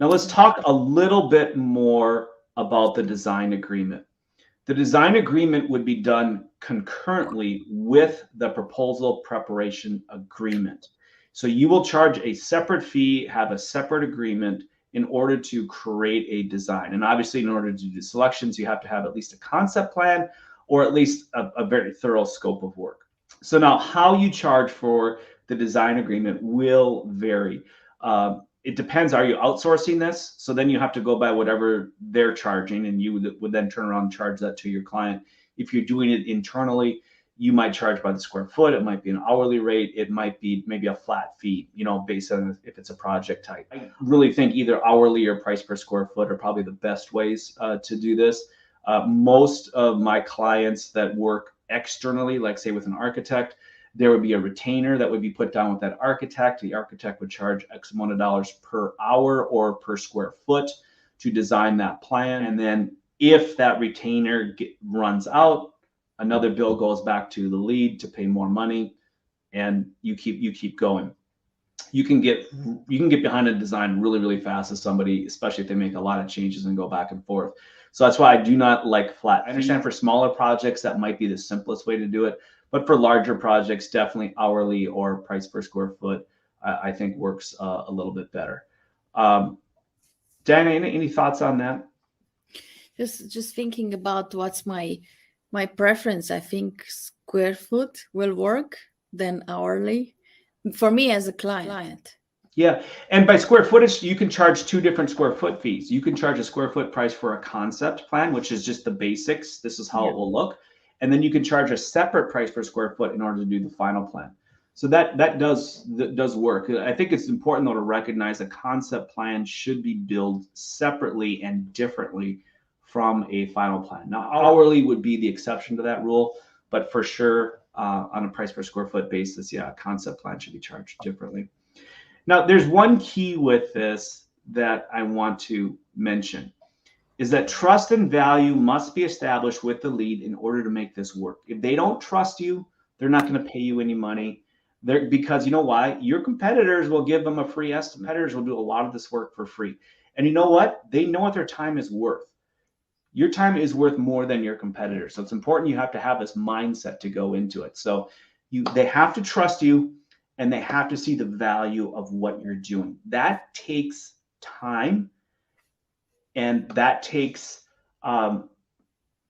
Now let's talk a little bit more about the design agreement. The design agreement would be done concurrently with the proposal preparation agreement. So you will charge a separate fee, have a separate agreement in order to create a design. And obviously, in order to do the selections, you have to have at least a concept plan or at least a very thorough scope of work. So now how you charge for the design agreement will vary. It depends. Are you outsourcing this? So then you have to go by whatever they're charging, and you would then turn around and charge that to your client. If you're doing it internally, you might charge by the square foot. It might be an hourly rate. It might be maybe a flat fee, based on if it's a project type. I really think either hourly or price per square foot are probably the best ways to do this. Most of my clients that work externally, like say with an architect, there would be a retainer that would be put down with that architect. The architect would charge X amount of dollars per hour or per square foot to design that plan. And then if that retainer runs out, another bill goes back to the lead to pay more money, and you keep going. You can get behind a design really, really fast as somebody, especially if they make a lot of changes and go back and forth. So that's why I do not like flat. I understand for smaller projects that might be the simplest way to do it, but for larger projects, definitely hourly or price per square foot, I think works a little bit better. Diana, any thoughts on that? Just thinking about what's my preference. I think square foot will work than hourly for me as a client. Yeah, and by square footage, you can charge two different square foot fees. You can charge a square foot price for a concept plan, which is just the basics. This is how it will look. And then you can charge a separate price per square foot in order to do the final plan. So that does work. I think it's important though to recognize a concept plan should be billed separately and differently from a final plan. Now, hourly would be the exception to that rule, but for sure on a price per square foot basis, yeah, a concept plan should be charged differently. Now, there's one key with this that I want to mention, is that trust and value must be established with the lead in order to make this work. If they don't trust you, they're not going to pay you any money. Because you know why? Your competitors will give them a free estimate. Competitors will do a lot of this work for free. And you know what? They know what their time is worth. Your time is worth more than your competitor. So it's important you have to have this mindset to go into it. So they have to trust you, and they have to see the value of what you're doing. That takes time, and that takes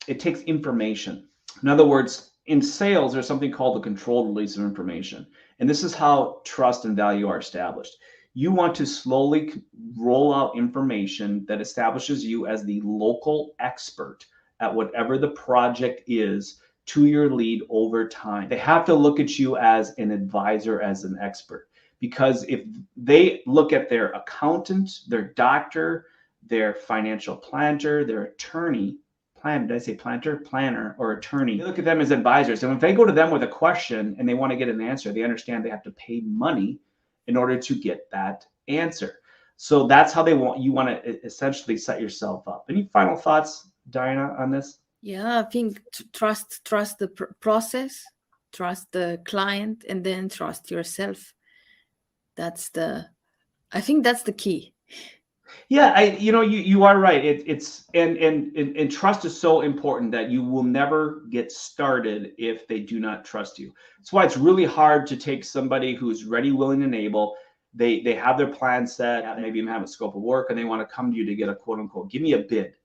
it takes information. In other words, in sales, there's something called the controlled release of information, and this is how trust and value are established. You want to slowly roll out information that establishes you as the local expert at whatever the project is to your lead over time. They have to look at you as an advisor, as an expert, because if they look at their accountant, their doctor, their financial planner, their attorney, planner or attorney, they look at them as advisors. And if they go to them with a question and they want to get an answer, they understand they have to pay money in order to get that answer. So that's how you want to essentially set yourself up. Any final thoughts, Diana, on this? Yeah, I think trust the process, trust the client, and then trust yourself. I think that's the key. Yeah, you are right. It's and trust is so important that you will never get started if they do not trust you. That's why it's really hard to take somebody who's ready, willing, and able. They have their plan set, maybe even have a scope of work, and they want to come to you to get a quote unquote, give me a bid.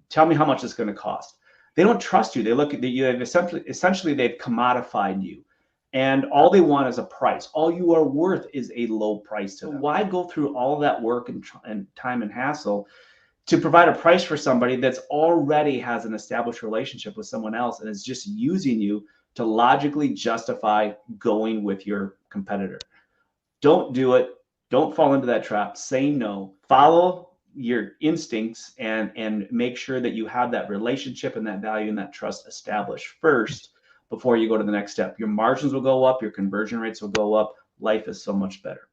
Tell me how much it's going to cost. They don't trust you. They look at you. Essentially they've commodified you, and all they want is a price. All you are worth is a low price to them. Why go through all of that work and time and hassle to provide a price for somebody that's already has an established relationship with someone else and is just using you to logically justify going with your competitor? Don't do it. Don't fall into that trap. Say no. Follow your instincts and make sure that you have that relationship and that value and that trust established first before you go to the next step. Your margins will go up, your conversion rates will go up. Life is so much better.